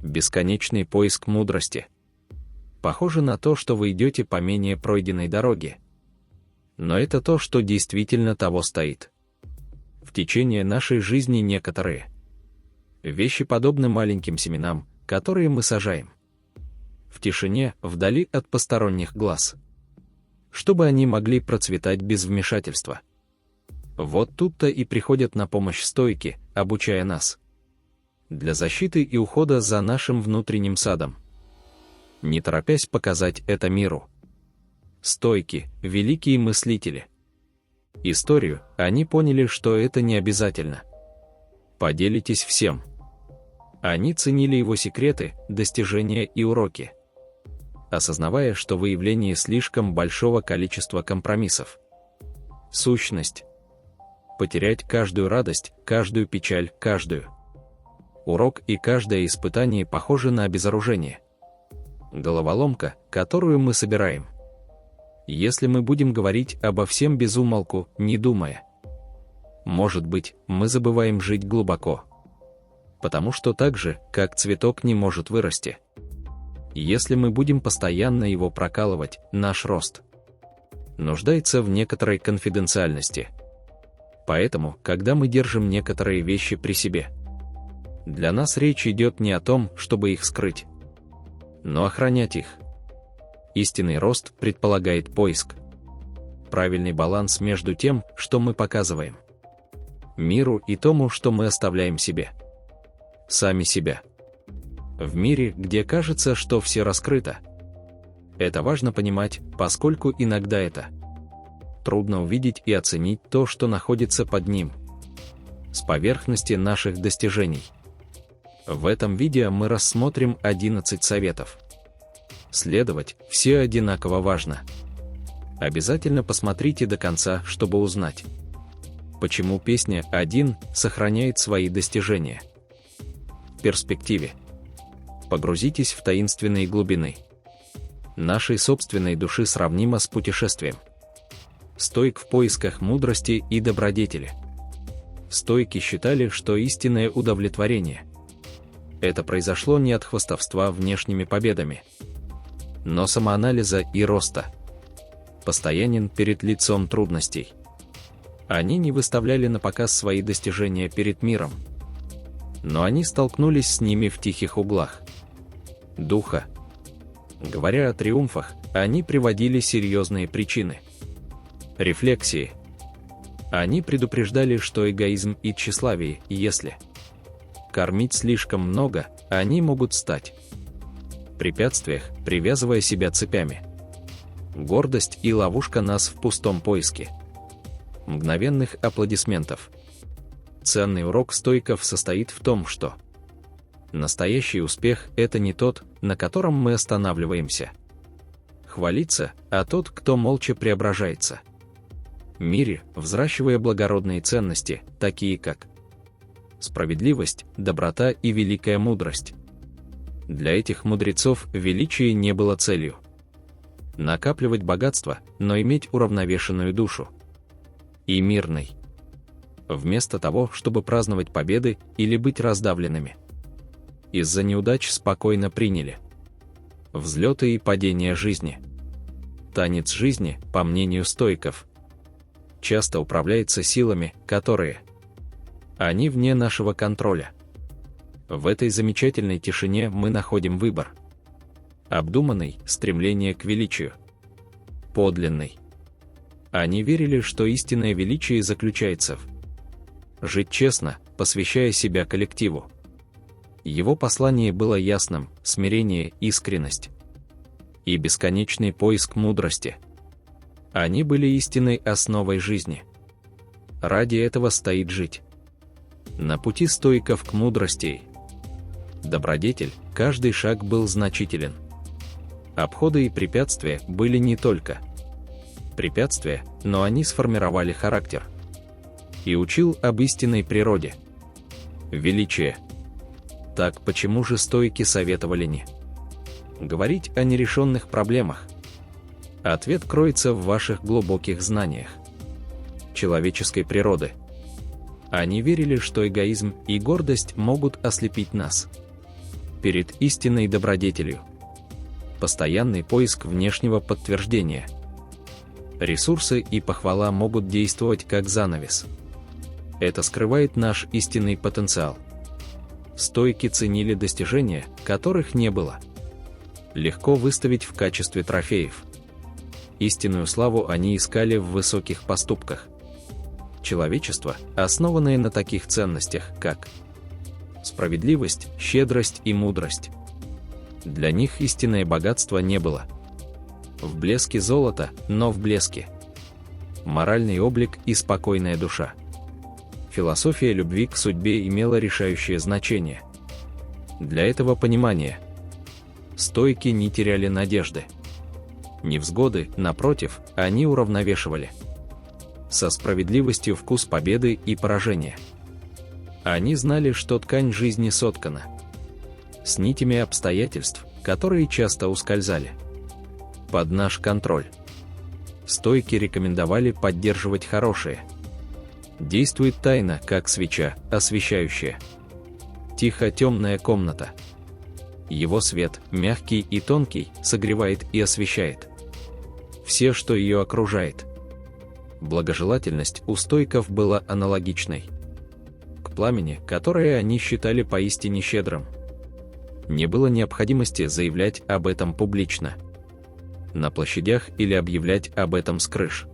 Бесконечный поиск мудрости. Похоже на то, что вы идете по менее пройденной дороге. Но это то, что действительно того стоит. В течение нашей жизни некоторые вещи подобны маленьким семенам, которые мы сажаем в тишине, вдали от посторонних глаз, чтобы они могли процветать без вмешательства. Вот тут-то и приходят на помощь стойки, обучая нас для защиты и ухода за нашим внутренним садом, не торопясь показать это миру. Стойки — великие мыслители. Историю они поняли, что это не обязательно. Поделитесь всем. Они ценили его секреты, достижения и уроки, осознавая, что выявление слишком большого количества компромиссов — сущность. Потерять каждую радость, каждую печаль, каждую урок и каждое испытание похоже на обезоружение. Головоломка, которую мы собираем. Если мы будем говорить обо всем без умолку, не думая, может быть, мы забываем жить глубоко. Потому что так же, как цветок не может вырасти, если мы будем постоянно его прокалывать, наш рост нуждается в некоторой конфиденциальности. Поэтому, когда мы держим некоторые вещи при себе, для нас речь идет не о том, чтобы их скрыть, но охранять их. Истинный рост предполагает поиск, правильный баланс между тем, что мы показываем миру, и тому, что мы оставляем себе. Сами себя. В мире, где кажется, что все раскрыто. Это важно понимать, поскольку иногда это трудно увидеть и оценить то, что находится под ним, с поверхности наших достижений. В этом видео мы рассмотрим 11 советов. Следовать все одинаково важно. Обязательно посмотрите до конца, чтобы узнать, почему песня «Один» сохраняет свои достижения. В перспективе. Погрузитесь в таинственные глубины нашей собственной души, сравнимо с путешествием. Стоик в поисках мудрости и добродетели. Стоики считали, что истинное удовлетворение — это произошло не от хвастовства внешними победами, но самоанализа и роста. Постоянен перед лицом трудностей. Они не выставляли на показ свои достижения перед миром, но они столкнулись с ними в тихих углах духа. Говоря о триумфах, они приводили серьезные причины. Рефлексии. Они предупреждали, что эгоизм и тщеславие, если кормить слишком много, они могут стать препятствиях, привязывая себя цепями. Гордость и ловушка нас в пустом поиске мгновенных аплодисментов. Ценный урок стоиков состоит в том, что настоящий успех — это не тот, на котором мы останавливаемся, хвалиться, а тот, кто молча преображается в мире, взращивая благородные ценности, такие как справедливость, доброта и великая мудрость. Для этих мудрецов величие не было целью накапливать богатство, но иметь уравновешенную душу и мирной. Вместо того, чтобы праздновать победы или быть раздавленными из-за неудач, спокойно приняли взлеты и падения жизни. Танец жизни, по мнению стоиков, часто управляется силами, которые они вне нашего контроля. В этой замечательной тишине мы находим выбор. Обдуманный, стремление к величию. Подлинный. Они верили, что истинное величие заключается в жить честно, посвящая себя коллективу. Его послание было ясным: смирение, искренность и бесконечный поиск мудрости. Они были истинной основой жизни. Ради этого стоит жить. На пути стоиков к мудрости добродетель, каждый шаг был значителен. Обходы и препятствия были не только препятствия, но они сформировали характер и учил об истинной природе. Величие. Так почему же стоики советовали не говорить о нерешенных проблемах? Ответ кроется в ваших глубоких знаниях человеческой природы. Они верили, что эгоизм и гордость могут ослепить нас перед истинной добродетелью. Постоянный поиск внешнего подтверждения. Ресурсы и похвала могут действовать как занавес. Это скрывает наш истинный потенциал. Стойки ценили достижения, которых не было. Легко выставить в качестве трофеев. Истинную славу они искали в высоких поступках. Человечество, основанное на таких ценностях, как справедливость, щедрость и мудрость. Для них истинное богатство не было в блеске золота, но в блеске моральный облик и спокойная душа. Философия любви к судьбе имела решающее значение. Для этого понимания стойки не теряли надежды. Невзгоды, напротив, они уравновешивали. Со справедливостью вкус победы и поражения. Они знали, что ткань жизни соткана с нитями обстоятельств, которые часто ускользали под наш контроль. Стойки рекомендовали поддерживать хорошее. Действует тайна, как свеча, освещающая. Тихо темная комната. Его свет, мягкий и тонкий, согревает и освещает все, что ее окружает. Благожелательность у стойков была аналогичной к пламени, которое они считали поистине щедрым. Не было необходимости заявлять об этом публично, на площадях или объявлять об этом с крыш.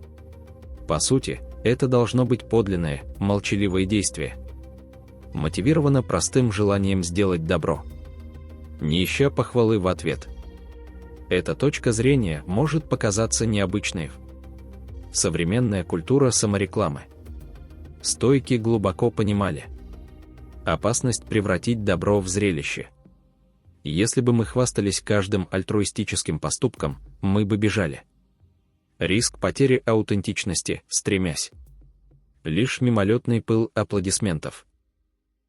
По сути, это должно быть подлинное, молчаливое действие, мотивировано простым желанием сделать добро, не ища похвалы в ответ. Эта точка зрения может показаться необычной. Современная культура саморекламы. Стойки глубоко понимали опасность превратить добро в зрелище. Если бы мы хвастались каждым альтруистическим поступком, мы бы бежали. Риск потери аутентичности, стремясь лишь мимолетный пыл аплодисментов.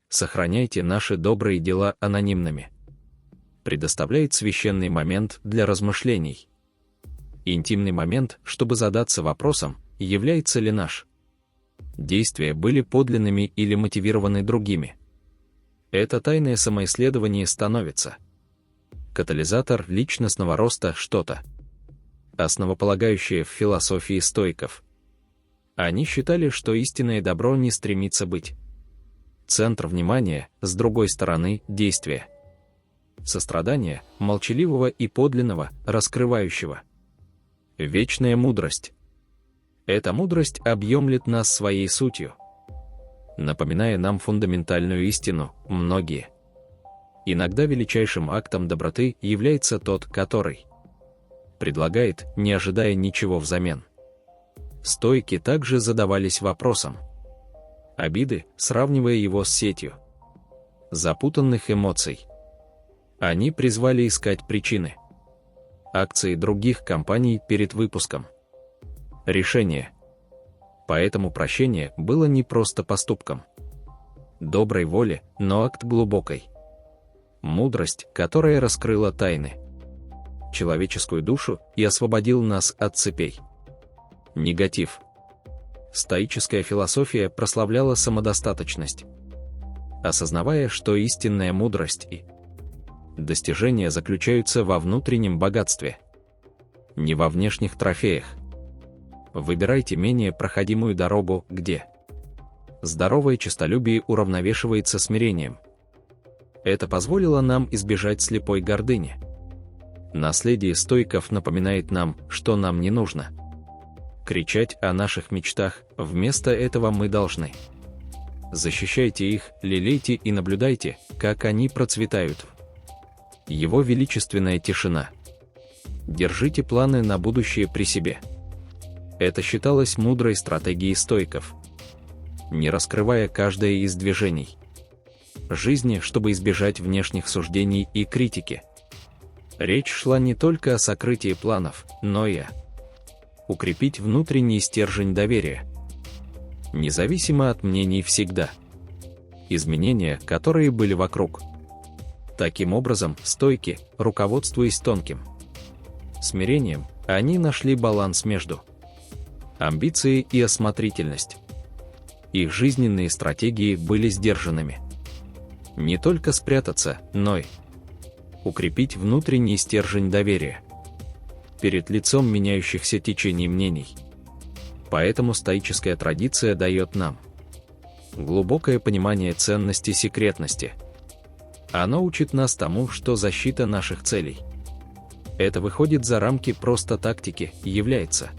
Сохраняйте наши добрые дела анонимными. Предоставляет священный момент для размышлений. Интимный момент, чтобы задаться вопросом, является ли наш действия были подлинными или мотивированы другими. Это тайное самоисследование становится катализатор личностного роста, что-то основополагающее в философии стойков. Они считали, что истинное добро не стремится быть центр внимания, с другой стороны, действия. Сострадание, молчаливого и подлинного, раскрывающего. Вечная мудрость. Эта мудрость объемлет нас своей сутью, напоминая нам фундаментальную истину: многие. Иногда величайшим актом доброты является тот, который предлагает, не ожидая ничего взамен. Стойки также задавались вопросом обиды, сравнивая его с сетью запутанных эмоций. Они призвали искать причины акций других компаний перед выпуском решения. Поэтому прощение было не просто поступком доброй воли, но акт глубокой мудрость, которая раскрыла тайны человеческую душу и освободил нас от цепей. Негатив. Стоическая философия прославляла самодостаточность, осознавая, что истинная мудрость и достижения заключаются во внутреннем богатстве, не во внешних трофеях. Выбирайте менее проходимую дорогу, где здоровое честолюбие уравновешивается смирением. Это позволило нам избежать слепой гордыни. Наследие стойков напоминает нам, что нам не нужно кричать о наших мечтах, вместо этого мы должны защищайте их, лелейте и наблюдайте, как они процветают. Его величественная тишина. Держите планы на будущее при себе. Это считалось мудрой стратегией стойков, не раскрывая каждое из движений жизни, чтобы избежать внешних суждений и критики. Речь шла не только о сокрытии планов, но и о укрепить внутренний стержень доверия, независимо от мнений всегда. Изменения, которые были вокруг. Таким образом, стойки, руководствуясь тонким смирением, они нашли баланс между амбицией и осмотрительностью. Их жизненные стратегии были сдержанными. Не только спрятаться, но и укрепить внутренний стержень доверия перед лицом меняющихся течений мнений. Поэтому стоическая традиция дает нам глубокое понимание ценности секретности. Оно учит нас тому, что защита наших целей — это выходит за рамки просто тактики и является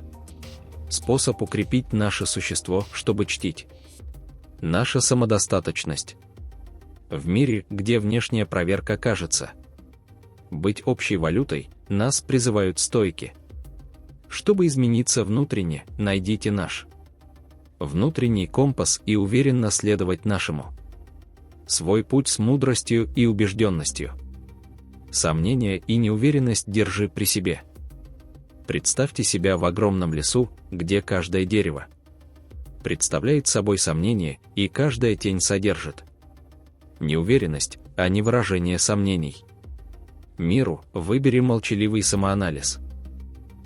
способ укрепить наше существо, чтобы чтить наша самодостаточность. В мире, где внешняя проверка кажется быть общей валютой, нас призывают стойки. Чтобы измениться внутренне, найдите наш внутренний компас и уверенно следовать нашему. Свой путь с мудростью и убежденностью. Сомнения и неуверенность держи при себе. Представьте себя в огромном лесу, где каждое дерево представляет собой сомнение, и каждая тень содержит неуверенность, а не выражение сомнений. Миру выбери молчаливый самоанализ.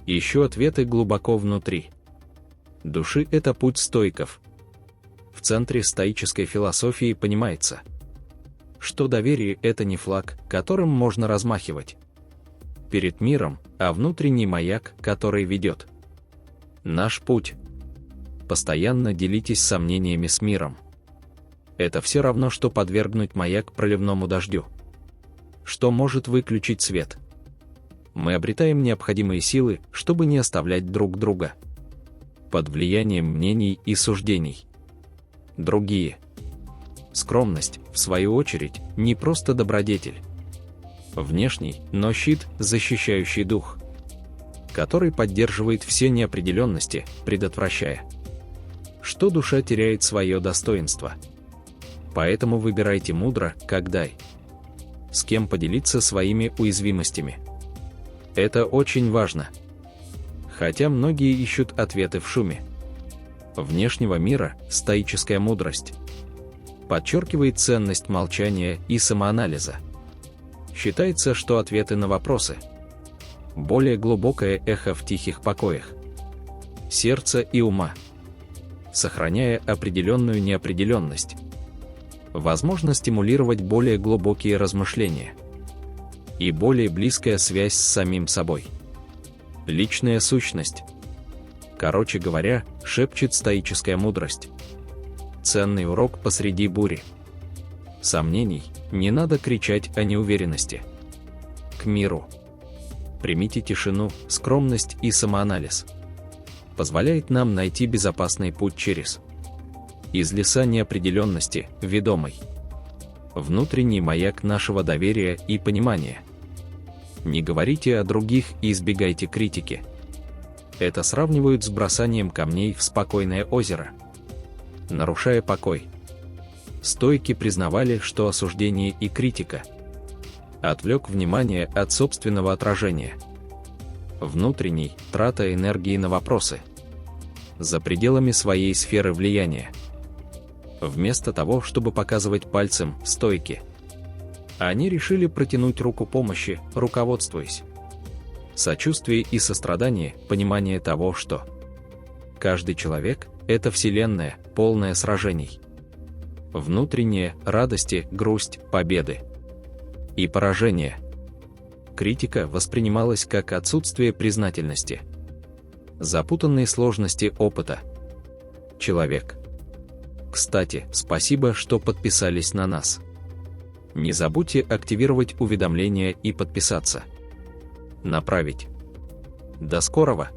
Ищу ответы глубоко внутри души. Это путь стоиков. В центре стоической философии понимается, что доверие — это не флаг, которым можно размахивать перед миром, а внутренний маяк, который ведет наш путь. Постоянно делитесь сомнениями с миром. Это все равно, что подвергнуть маяк проливному дождю, что может выключить свет. Мы обретаем необходимые силы, чтобы не оставлять друг друга под влиянием мнений и суждений. Другие. Скромность, в свою очередь, не просто добродетель. Внешний, но щит, защищающий дух, который поддерживает все неопределенности, предотвращая, что душа теряет свое достоинство. Поэтому выбирайте мудро, когда и с кем поделиться своими уязвимостями. Это очень важно. Хотя многие ищут ответы в шуме внешнего мира, стоическая мудрость подчеркивает ценность молчания и самоанализа. Считается, что ответы на вопросы — более глубокое эхо в тихих покоях сердца и ума. Сохраняя определенную неопределенность, возможно стимулировать более глубокие размышления и более близкая связь с самим собой. Личная сущность. Короче говоря, шепчет стоическая мудрость. Ценный урок посреди бури сомнений. Не надо кричать о неуверенности. К миру. Примите тишину, скромность и самоанализ. Позволяет нам найти безопасный путь через из леса неопределенности, ведомый внутренний маяк нашего доверия и понимания. Не говорите о других и избегайте критики. Это сравнивают с бросанием камней в спокойное озеро, нарушая покой. Стоики признавали, что осуждение и критика отвлек внимание от собственного отражения. Внутренний — трата энергии на вопросы за пределами своей сферы влияния. Вместо того, чтобы показывать пальцем стойки, они решили протянуть руку помощи, руководствуясь сочувствие и сострадание, понимание того, что каждый человек — это вселенная, полная сражений. Внутренние радости, грусть, победы и поражения. Критика воспринималась как отсутствие признательности, запутанные сложности опыта. Человек. Кстати, спасибо, что подписались на нас. Не забудьте активировать уведомления и подписаться. Направить. До скорого!